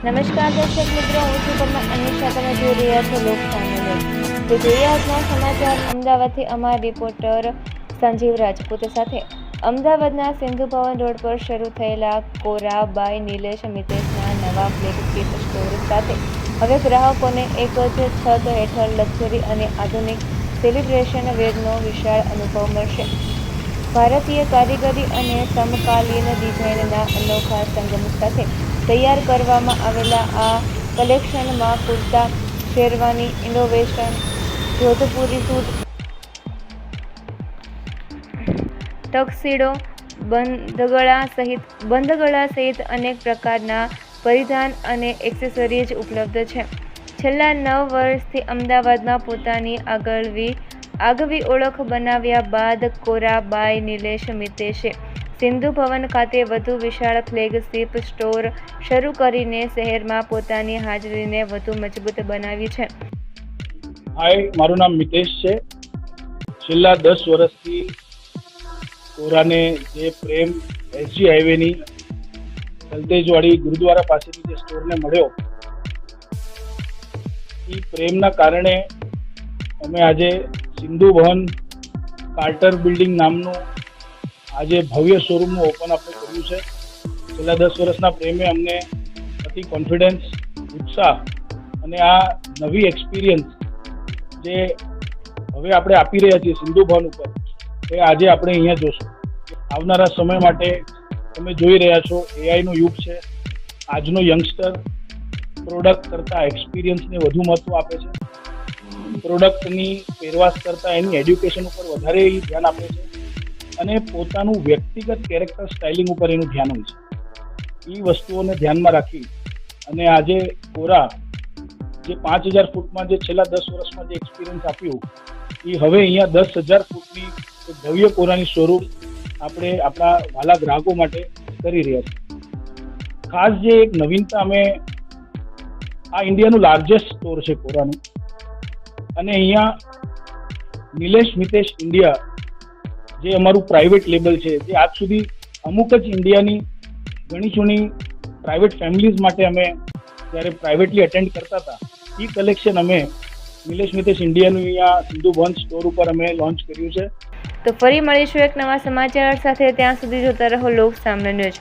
નમસ્કાર દર્શક મિત્રો, હું છું તમને અનિશા. તમે જોઈ રહ્યા છો લોકસાનને. તો જોઈએ આજના સમાચાર. અમદાવાદથી અમારા રિપોર્ટર સંજીવ રાજપૂત સાથે. અમદાવાદના સિંધુ ભવન રોડ પર શરૂ થયેલા કોરા બાય નિલેશ મિતેશના નવા ફ્લેગશિપ સ્ટોર સાથે હવે ગ્રાહકોને એક જ છત હેઠળ લક્ઝરી અને આધુનિક સેલિબ્રેશન વેરનો વિશાળ અનુભવ મળશે. ભારતીય કારીગરી અને સમકાલીન ડિઝાઇનના અનોખા સંગમ સાથે તૈયાર કરવામાં આવેલા આ કલેક્શનમાં કુર્તા, શેરવાની, ઇન્ડોવેસ્ટર્ન, જોધપુરી સૂટ, ટક્સીડો, બંધગળા સહિત અનેક પ્રકારના પરિધાન અને એક્સેસરીઝ ઉપલબ્ધ છે. છેલ્લા 9 વર્ષથી અમદાવાદમાં પોતાની આગવી ઓળખ બનાવ્યા બાદ કોરા બાય નિલેશ મિતેશે સિંધુ ભવન ખાતે વધુ વિશાળ ફ્લેગશિપ સ્ટોર શરૂ કરીને શહેરમાં પોતાની હાજરીને વધુ મજબૂત બનાવી છે. હાય, મારું નામ મિતેશ છે. છેલ્લા 10 વર્ષથી કોરાને જે પ્રેમ એસજી હાઈવેની સલ્તેજવાડી ગુરુદ્વારા પાસેની જે સ્ટોરને મળ્યો, એ પ્રેમના કારણે અમે આજે સિંધુ ભવન કાર્ટર બિલ્ડિંગ નામનું આજે ભવ્ય શોરૂમનું ઓપન આપણે કર્યું છે. છેલ્લા 10 વર્ષના પ્રેમે અમને અતિ કોન્ફિડન્સ, ઉત્સાહ અને આ નવી એક્સપિરિયન્સ જે હવે આપણે આપી રહ્યા છીએ સિંધુ ભવન ઉપર, એ આજે આપણે અહીંયા જોશું. આવનારા સમય માટે તમે જોઈ રહ્યા છો, એઆઈનો યુગ છે. આજનો યંગસ્ટર પ્રોડક્ટ કરતાં એક્સપિરિયન્સને વધુ મહત્વ આપે છે. પ્રોડક્ટની પેરવાસ કરતાં એની એડ્યુકેશન ઉપર વધારે ધ્યાન આપે છે અને પોતાનું વ્યક્તિગત કેરેક્ટર સ્ટાઇલિંગ ઉપર એનું ધ્યાન હોય છે. એ વસ્તુઓને ધ્યાનમાં રાખી અને આજે કોરા જે 5000 ફૂટમાં જે છેલ્લા 10 વર્ષમાં જે એક્સપિરિયન્સ આપ્યું, એ હવે અહીંયા 10,000 ફૂટની ભવ્ય કોરાની શોરૂમ આપણે આપણા વાલા ગ્રાહકો માટે કરી રહ્યા છીએ. ખાસ જે એક નવીનતા, અમે આ ઇન્ડિયાનું લાર્જેસ્ટ સ્ટોર છે કોરાનું, અને અહીંયા નિલેશ મિતેશ ઇન્ડિયા જે અમારું પ્રાઇવેટ લેબલ છે, જે આજ સુધી અમુક જ ઇન્ડિયાની ઘણી જૂની પ્રાઇવેટ ફેમિલીઝ માટે અમે જ્યારે પ્રાઇવેટલી અટેન્ડ કરતા હતા, એ કલેક્શન અમે નિલેશ મિતેશ ઇન્ડિયાનું અહીંયા સિંધુ ભવન સ્ટોર ઉપર અમે લોન્ચ કર્યું છે. તો ફરી મળીશું એક નવા સમાચાર સાથે. ત્યાં સુધી જોતા રહો લોક સામના ન્યૂઝ.